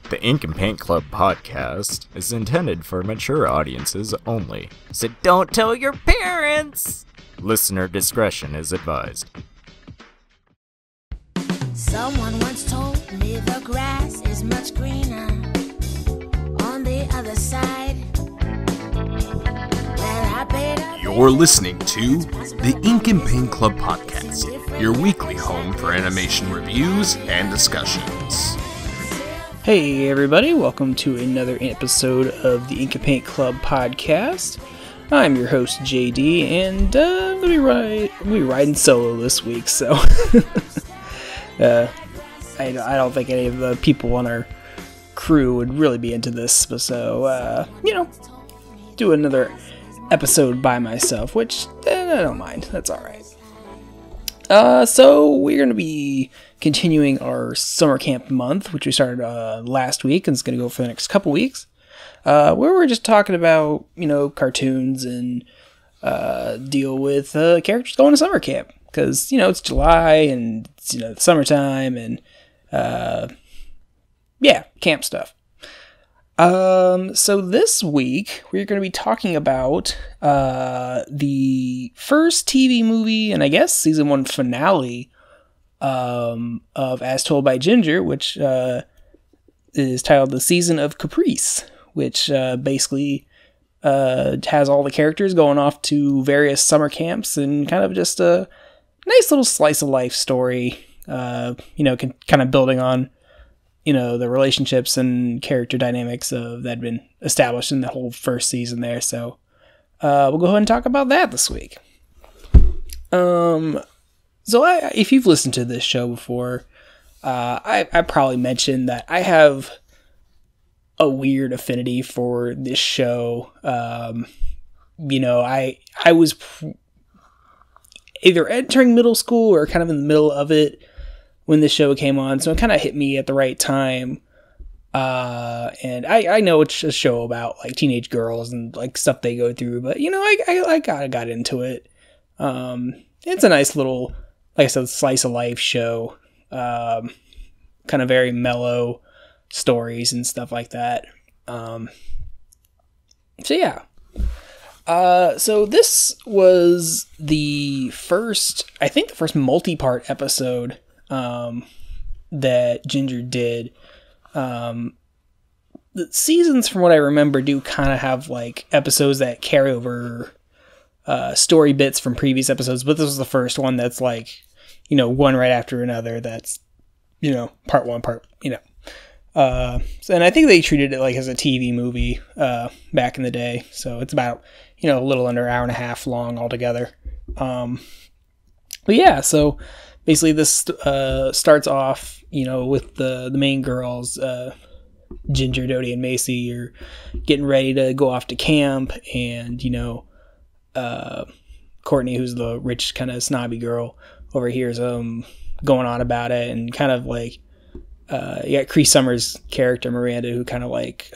The Ink and Paint Club podcast is intended for mature audiences only. So don't tell your parents! Listener discretion is advised. Someone once told me the grass is much greener on the other side. You're listening to the Ink and Paint Club podcast, your weekly home for animation reviews and discussions. Hey everybody, welcome to another episode of the Ink and Paint Club podcast. I'm your host JD, and I'm gonna be riding solo this week. So I don't think any of the people on our crew would really be into this. So do another episode by myself, which I don't mind. That's all right. So we're going to be continuing our summer camp month, which we started last week, and it's going to go for the next couple weeks, where we're just talking about, cartoons and deal with characters going to summer camp, because, it's July, and it's, summertime, and, camp stuff. So this week, we're going to be talking about the first TV movie, and I guess season 1 finale of As Told by Ginger, which is titled The Season of Caprice, which basically has all the characters going off to various summer camps and kind of just a nice little slice of life story, kind of building on the relationships and character dynamics that had been established in the whole first season there. So we'll go ahead and talk about that this week. If you've listened to this show before, I probably mentioned that I have a weird affinity for this show. I was either entering middle school or kind of in the middle of it when this show came on, so it kind of hit me at the right time. And I know it's a show about like teenage girls and like stuff they go through, but I kind of got into it. It's a nice little, like I said, slice of life show. Kind of very mellow stories and stuff like that. So this was the first multi-part episode that Ginger did. The seasons, from what I remember, do kind of have like episodes that carry over story bits from previous episodes, but this was the first one that's like, one right after another. That's, part one, and I think they treated it like as a TV movie back in the day. So it's about, a little under an hour and a half long altogether. So basically this starts off, with the main girls, Ginger, Dodie, and Macy are getting ready to go off to camp, and, Courtney, who's the rich kind of snobby girl, overhears them going on about it, and kind of like, you got Cree Summers' character, Miranda, who kind of like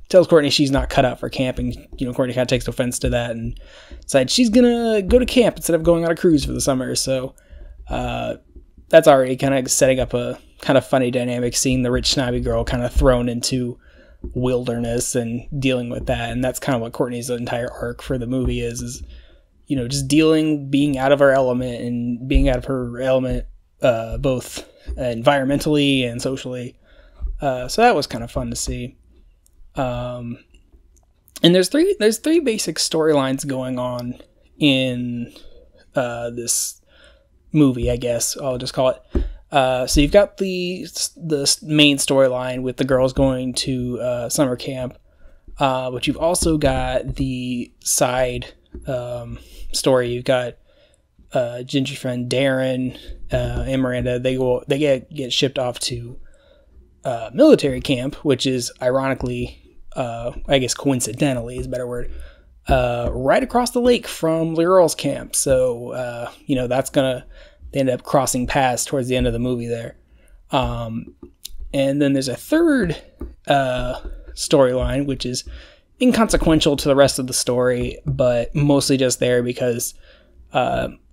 tells Courtney she's not cut out for camping. Courtney kind of takes offense to that and decides she's gonna go to camp instead of going on a cruise for the summer. So that's already kind of setting up a kind of funny dynamic, seeing the rich snobby girl kind of thrown into wilderness and dealing with that. And that's kind of what Courtney's entire arc for the movie is just being out of her element and being out of her element both environmentally and socially. So that was kind of fun to see. And there's three basic storylines going on in this movie, I guess I'll just call it. So you've got the main storyline with the girls going to summer camp, but you've also got the side story. You've got Ginger's friend Darren and Miranda. They get shipped off to military camp, which is ironically, I guess coincidentally is a better word, right across the lake from the girls' camp. So they end up crossing paths towards the end of the movie there. And then there's a third storyline, which is inconsequential to the rest of the story, but mostly just there because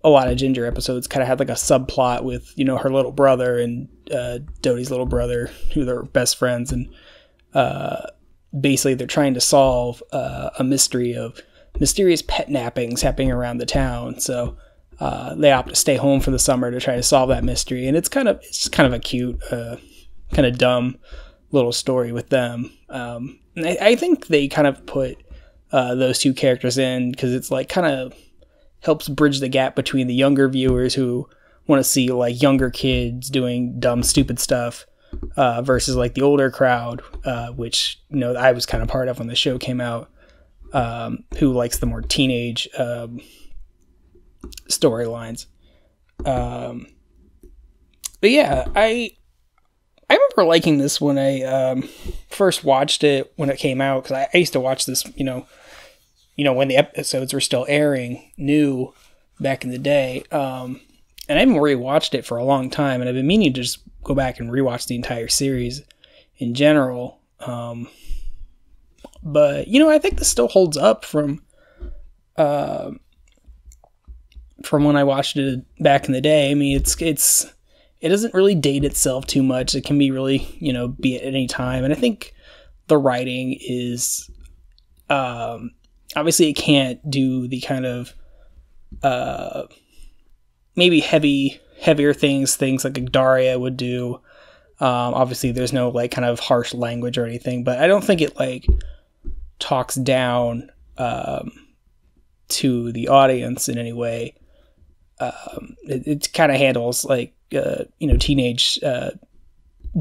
a lot of Ginger episodes kind of had like a subplot with, you know, her little brother and Dodie's little brother, who they're best friends, and basically they're trying to solve a mystery of mysterious pet nappings happening around the town. So they opt to stay home for the summer to try to solve that mystery, and it's just kind of a cute, kind of dumb little story with them. And I think they kind of put those two characters in because it's like kind of helps bridge the gap between the younger viewers who want to see like younger kids doing dumb, stupid stuff versus like the older crowd, which, you know, I was kind of part of when the show came out, who likes the more teenage storylines. But yeah, I remember liking this when I first watched it when it came out, because I used to watch this, you know, when the episodes were still airing new back in the day. And I haven't rewatched it for a long time, and I've been meaning to just go back and rewatch the entire series in general. But, you know, I think this still holds up from when I watched it back in the day. I mean, it doesn't really date itself too much. It can be really, you know, be at any time. And I think the writing is, obviously it can't do the kind of, maybe heavier things like Daria would do. Obviously there's no like kind of harsh language or anything, but I don't think it like talks down, to the audience in any way. It kind of handles like, you know, teenage,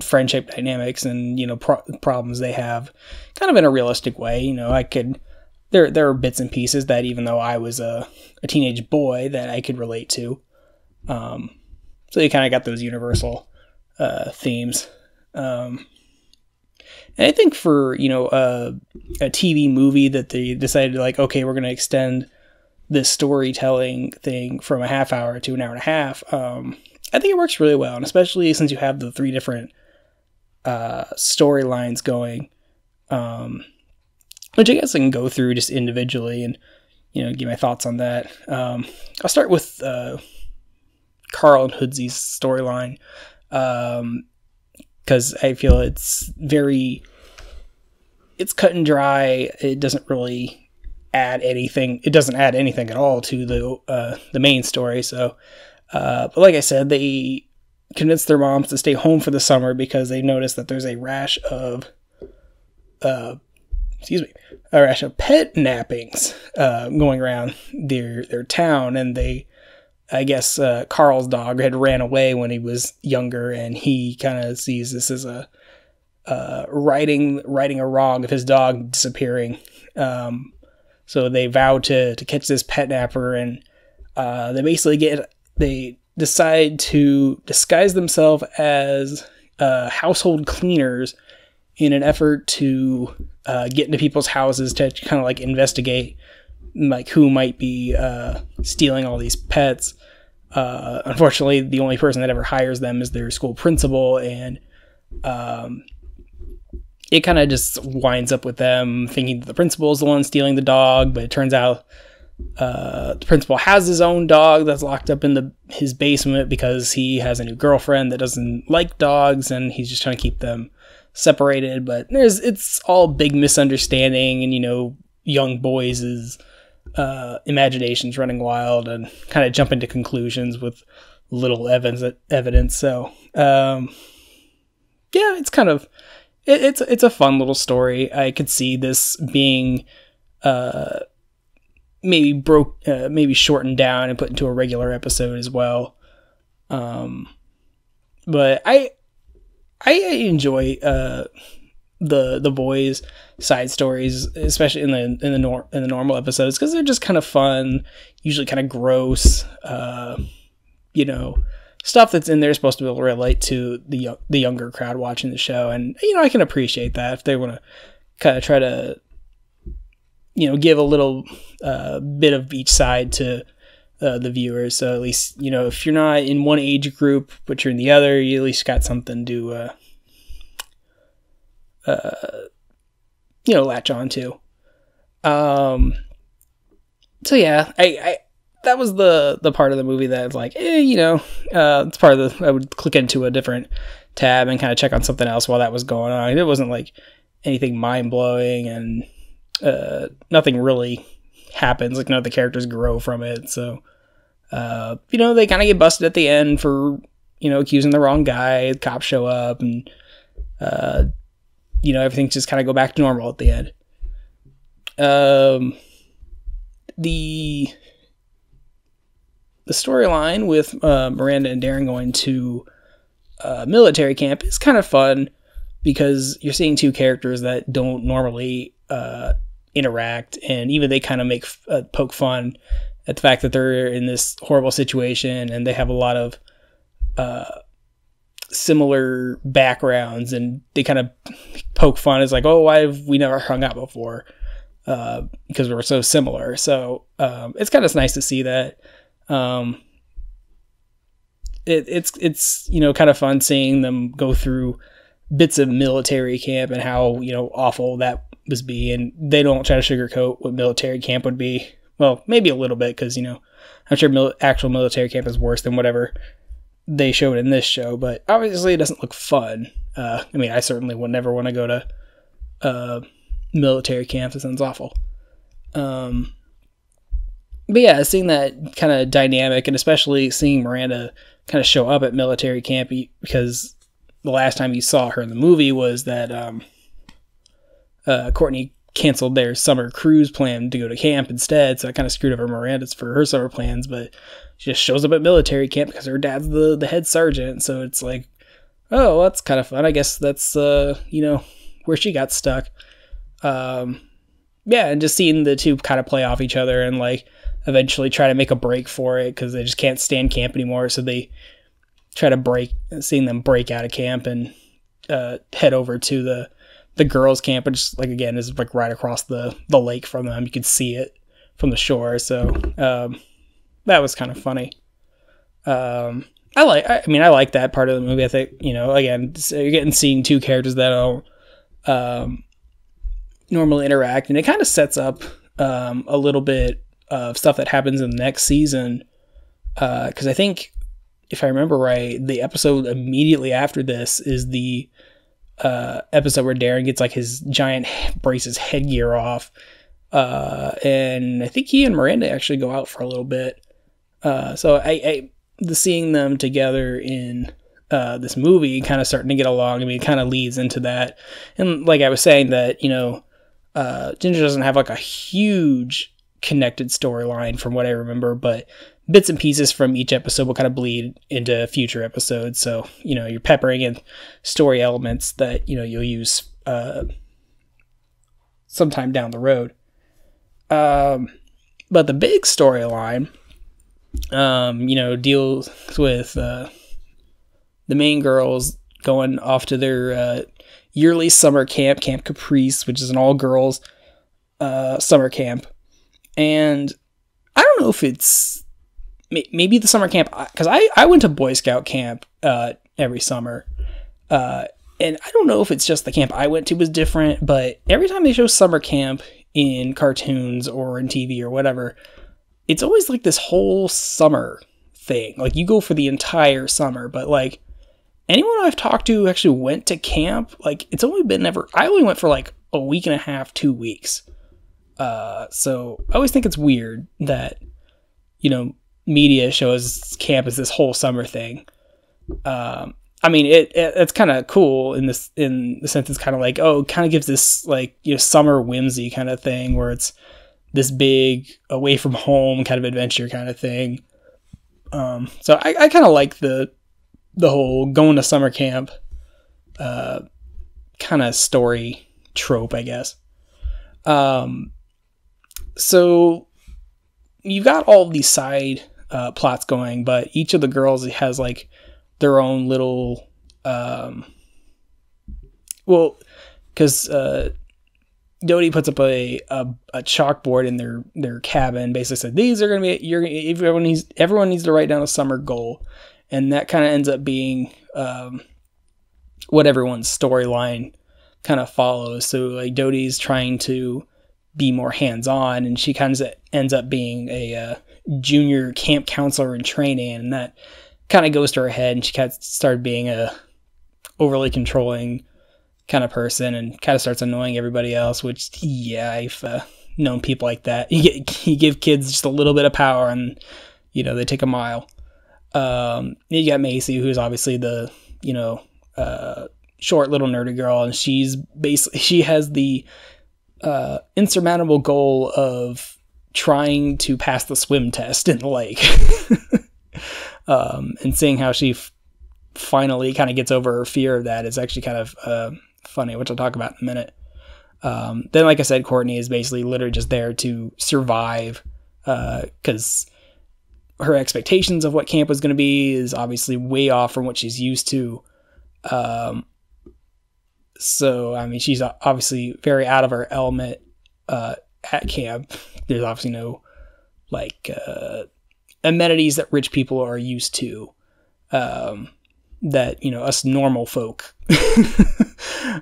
friendship dynamics and, you know, problems they have kind of in a realistic way. You know, there are bits and pieces that, even though I was a teenage boy, that I could relate to. So you kind of got those universal themes. And I think for, you know, a TV movie that they decided, like, okay, we're going to extend this storytelling thing from a half hour to an hour and a half, I think it works really well. And especially since you have the 3 different storylines going, which I guess I can go through just individually and, you know, give my thoughts on that. I'll start with Carl and Hoodsy's storyline, because I feel it's cut and dry. It doesn't really add anything. It doesn't add anything at all to the main story. So, but like I said, they convinced their moms to stay home for the summer because they noticed that there's a rash of pet nappings going around their town, and I guess Carl's dog had ran away when he was younger, and he kind of sees this as a righting a wrong of his dog disappearing. So they vow to catch this pet napper, and they decide to disguise themselves as household cleaners in an effort to get into people's houses to kind of like investigate like who might be stealing all these pets. Unfortunately, the only person that ever hires them is their school principal, and it kind of just winds up with them thinking that the principal is the one stealing the dog, but it turns out the principal has his own dog that's locked up in his basement because he has a new girlfriend that doesn't like dogs, and he's just trying to keep them separated. But it's all big misunderstanding, and, you know, young boys' imaginations running wild and kind of jumping to conclusions with little evidence. So yeah, it's kind of it's a fun little story. I could see this being maybe shortened down and put into a regular episode as well. But I enjoy the boys' side stories, especially in the normal episodes, because they're just kind of fun, usually kind of gross. You know, stuff that's in there is supposed to be able to relate to the younger crowd watching the show, and, you know, I can appreciate that if they want to kind of try to, you know, give a little bit of each side to the viewers. So at least, you know, if you're not in one age group but you're in the other, you at least got something to you know, latch on to. So yeah, that was the part of the movie that's like, it's part of I would click into a different tab and kind of check on something else while that was going on. It wasn't like anything mind-blowing, and nothing really happens. Like, none of the characters grow from it. So, they kind of get busted at the end for, accusing the wrong guy. The cops show up, and, everything just kind of go back to normal at the end. The storyline with Miranda and Darren going to military camp is kind of fun, because you're seeing two characters that don't normally interact, and even they kind of poke fun at the fact that they're in this horrible situation, and they have a lot of similar backgrounds, and they kind of poke fun. It's like, oh, why have we never hung out before? Because we're so similar. So it's kind of nice to see that. It's kind of fun seeing them go through bits of military camp and how awful that must be, and they don't try to sugarcoat what military camp would be. Well, maybe a little bit, because I'm sure actual military camp is worse than whatever they showed in this show, but obviously it doesn't look fun. I certainly would never want to go to military camp. That sounds awful. But yeah, seeing that kind of dynamic, and especially seeing Miranda kind of show up at military camp, because the last time you saw her in the movie was that Courtney canceled their summer cruise plan to go to camp instead, so that kind of screwed over Miranda's for her summer plans. But she just shows up at military camp because her dad's the head sergeant, so it's like, oh, well, that's kind of fun. I guess that's where she got stuck. Yeah, and just seeing the two kind of play off each other and like eventually try to make a break for it, because they just can't stand camp anymore, so they try to seeing them break out of camp and head over to the girls' camp, which, like, again, is like right across the lake from them. You could see it from the shore, so that was kind of funny. I like that part of the movie. I think, again, so you're seeing two characters that don't normally interact, and it kind of sets up a little bit of stuff that happens in the next season, because I think, if I remember right, the episode immediately after this is the episode where Darren gets like his giant braces headgear off, and I think he and Miranda actually go out for a little bit. So the seeing them together in this movie, kind of starting to get along, it kind of leads into that. And like I was saying, that Ginger doesn't have like a huge connected storyline from what I remember, but bits and pieces from each episode will kind of bleed into future episodes. So, you're peppering in story elements that, you'll use sometime down the road. But the big storyline, deals with the main girls going off to their yearly summer camp, Camp Caprice, which is an all-girls summer camp. And I don't know if it's maybe the summer camp, because I went to Boy Scout camp every summer, and I don't know if it's just the camp I went to was different, but every time they show summer camp in cartoons or in TV or whatever, it's always like this whole summer thing. Like, you go for the entire summer, but like anyone I've talked to who actually went to camp, like, it's only been I only went for like a week and a half, 2 weeks. So I always think it's weird that, media shows camp as this whole summer thing. It's kind of cool in the sense it's kind of like, it kind of gives this like, summer whimsy kind of thing, where it's this big away from home kind of adventure kind of thing. So I kind of like the whole going to summer camp, kind of story trope, I guess. So you've got all these side plots going, but each of the girls has like their own little, because Dodie puts up a chalkboard in their cabin, basically said, these are going to be, everyone needs to write down a summer goal. And that kind of ends up being what everyone's storyline kind of follows. So like Dodie's trying to be more hands-on, and she kind of ends up being a junior camp counselor in training, and that kind of goes to her head, and she kind of started being a overly controlling kind of person and kind of starts annoying everybody else, which, yeah, I've known people like that. You give kids just a little bit of power and, they take a mile. You got Macy, who's obviously the, short little nerdy girl, and she has the insurmountable goal of trying to pass the swim test in the lake. And seeing how she finally kind of gets over her fear of that is actually kind of funny, which I'll talk about in a minute. Then, like I said, Courtney is basically literally just there to survive, because her expectations of what camp was going to be is obviously way off from what she's used to. So, I mean, she's obviously very out of her element at camp. There's obviously no, amenities that rich people are used to, that, us normal folk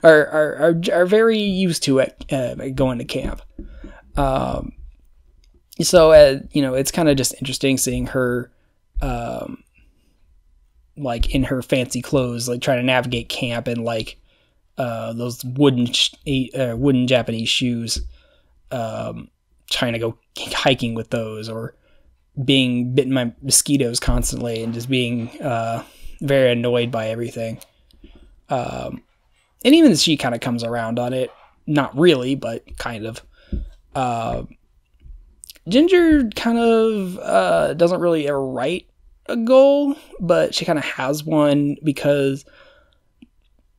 are very used to at going to camp. So, it's kind of just interesting seeing her, in her fancy clothes, trying to navigate camp and those wooden Japanese shoes, trying to go hiking with those, or being bitten by mosquitoes constantly and just being very annoyed by everything. And even she kind of comes around on it. Not really, but kind of. Ginger kind of doesn't really ever write a goal, but she kind of has one because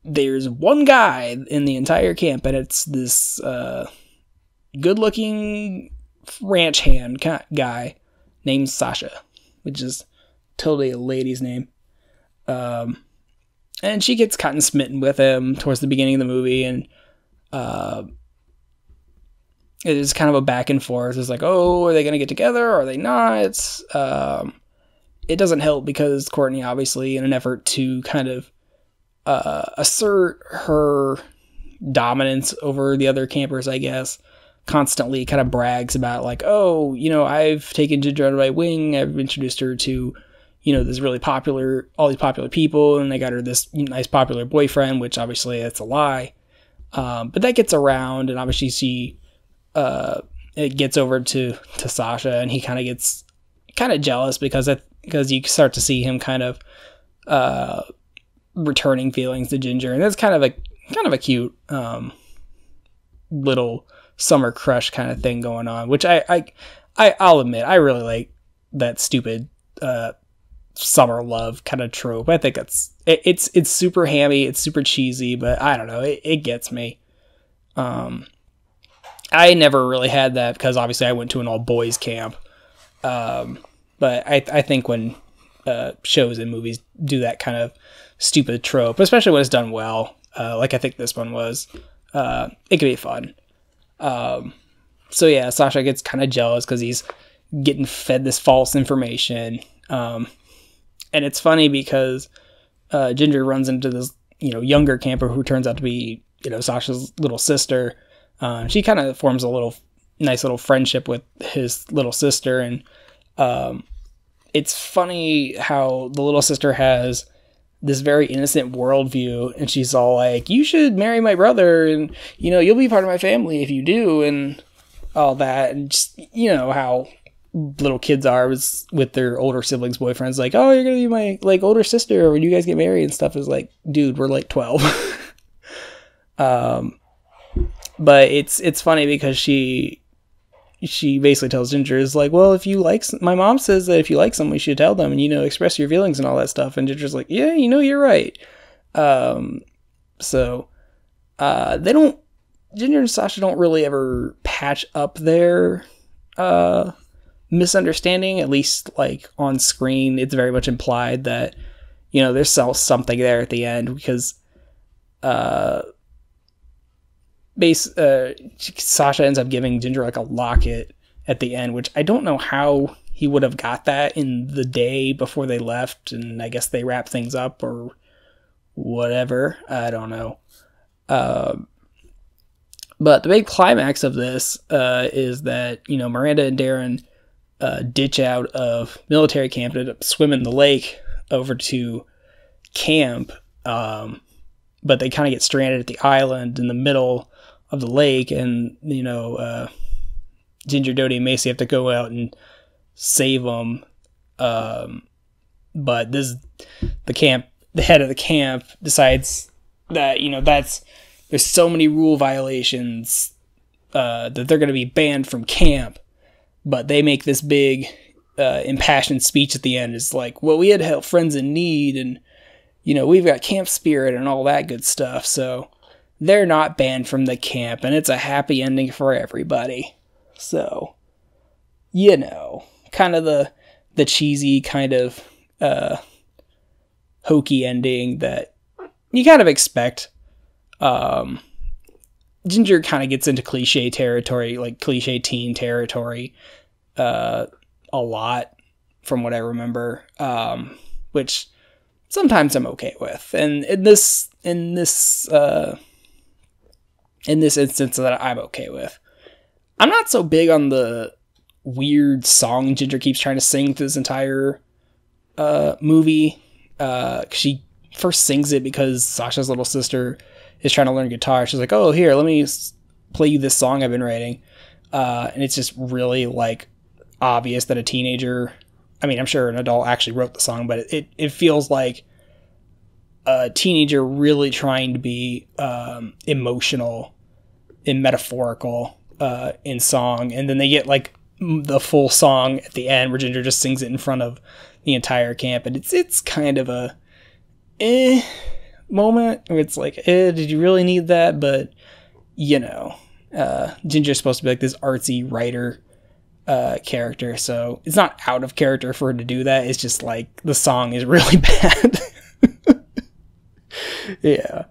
there's one guy in the entire camp, and it's this good-looking ranch hand guy named Sasha, which is totally a lady's name. And she gets cotton smitten with him towards the beginning of the movie, and it is kind of a back and forth. It's like, oh, are they going to get together? Or are they not? It doesn't help because Courtney, obviously, in an effort to kind of assert her dominance over the other campers, I guess, constantly kind of brags about I've taken Ginger under my wing. I've introduced her to, this really popular, all these popular people, and I got her this nice popular boyfriend, which obviously that's a lie. But that gets around, and obviously it gets over to Sasha, and he kind of gets jealous because you start to see him kind of returning feelings to Ginger, and that's kind of a cute little summer crush kind of thing going on, which I'll admit I really like that stupid summer love kind of trope. I think it's super hammy, it's super cheesy, but I don't know, it gets me. I never really had that because obviously I went to an all boys camp, but I think when shows and movies do that kind of stupid trope, especially when it's done well, like I think this one was, it can be fun. So yeah, Sasha gets kind of jealous because he's getting fed this false information. And it's funny because Ginger runs into this, younger camper who turns out to be, Sasha's little sister. She kind of forms a nice little friendship with his little sister. And it's funny how the little sister has this very innocent worldview, and she's all like, you should marry my brother, and, you'll be part of my family if you do, and all that. And just, how little kids are with their older siblings' boyfriends, like, oh, you're gonna be my, older sister when you guys get married and stuff. Is like, dude, we're 12. But it's funny because she basically tells Ginger, is like, well, if you like, my mom says that if you like someone, you should tell them and, express your feelings and all that stuff. And Ginger's like, yeah, you're right. So Ginger and Sasha don't really ever patch up their misunderstanding, at least on screen. It's very much implied that, there's something there at the end because Sasha ends up giving Ginger a locket at the end, which I don't know how he would have got that in the day before they left, and I guess they wrap things up or whatever. I don't know. But the big climax of this is that, Miranda and Darren ditch out of military camp, ended up swimming the lake over to camp, but they kind of get stranded at the island in the middle of the lake, and Ginger, Dodie, and Macy have to go out and save them. But the head of the camp decides that there's so many rule violations that they're going to be banned from camp. But they make this big impassioned speech at the end. It's like, well, we had to help friends in need, and we've got camp spirit and all that good stuff. So they're not banned from the camp, and it's a happy ending for everybody. So, kind of the cheesy kind of hokey ending that you kind of expect. Ginger kind of gets into cliche territory, like cliche teen territory, a lot from what I remember, which sometimes I'm okay with. And in this instance that I'm okay with. I'm not so big on the weird song Ginger keeps trying to sing through this entire movie. She first sings it because Sasha's little sister is trying to learn guitar. She's like, oh, here, let me play you this song I've been writing. And it's just really like obvious that a teenager, I mean, I'm sure an adult actually wrote the song, but it feels like a teenager really trying to be emotional and metaphorical in song. And then they get like the full song at the end where Ginger just sings it in front of the entire camp. And it's kind of a moment where it's like, did you really need that? But Ginger's supposed to be like this artsy writer character, so it's not out of character for her to do that. It's just like the song is really bad. Yeah.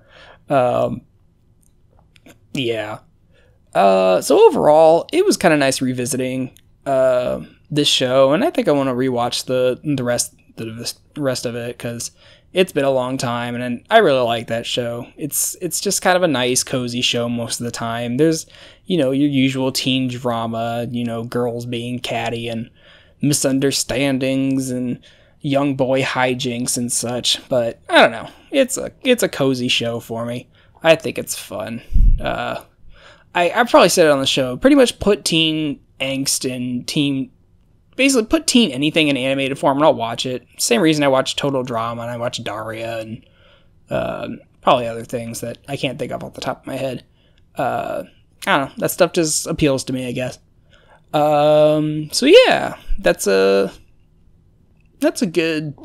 So overall, it was kind of nice revisiting this show, and I think I want to rewatch the rest of it because it's been a long time, and I really like that show. It's just kind of a nice, cozy show most of the time. There's, your usual teen drama, girls being catty and misunderstandings and young boy hijinks and such. But I don't know. It's a cozy show for me. I think it's fun. I probably said it on the show. Pretty much put teen angst and basically put teen anything in animated form and I'll watch it. Same reason I watch Total Drama and I watch Daria and probably other things that I can't think of off the top of my head. I don't know. That stuff just appeals to me, I guess. So yeah, that's a good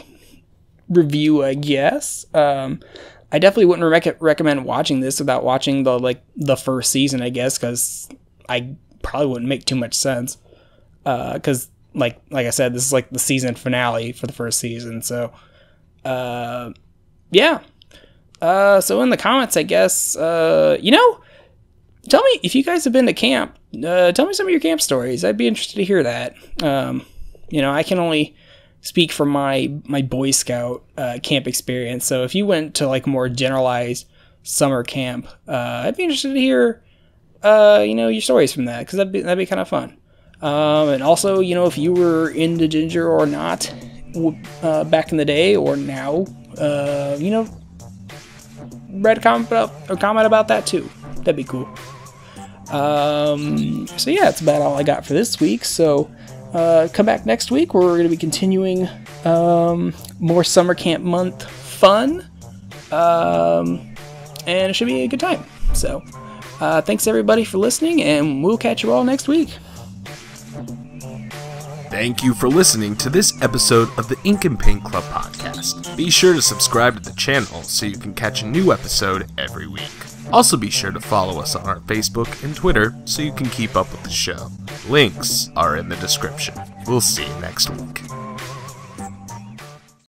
review, I guess. I definitely wouldn't recommend watching this without watching the first season, I guess, because I probably wouldn't make too much sense. Because like I said, this is like the season finale for the first season. So, yeah. So in the comments, I guess, tell me if you guys have been to camp. Tell me some of your camp stories. I'd be interested to hear that. I can only speak from my Boy Scout camp experience. So if you went to like more generalized summer camp, I'd be interested to hear, your stories from that, because that'd be kind of fun. And also, if you were into Ginger or not, back in the day or now, write a comment about that too. That'd be cool. So yeah, that's about all I got for this week. So come back next week where we're going to be continuing more summer camp month fun, and it should be a good time. So thanks everybody for listening, and we'll catch you all next week. Thank you for listening to this episode of the Ink and Paint Club podcast. Be sure to subscribe to the channel so you can catch a new episode every week. Also be sure to follow us on our Facebook and Twitter so you can keep up with the show. Links are in the description. We'll see you next week.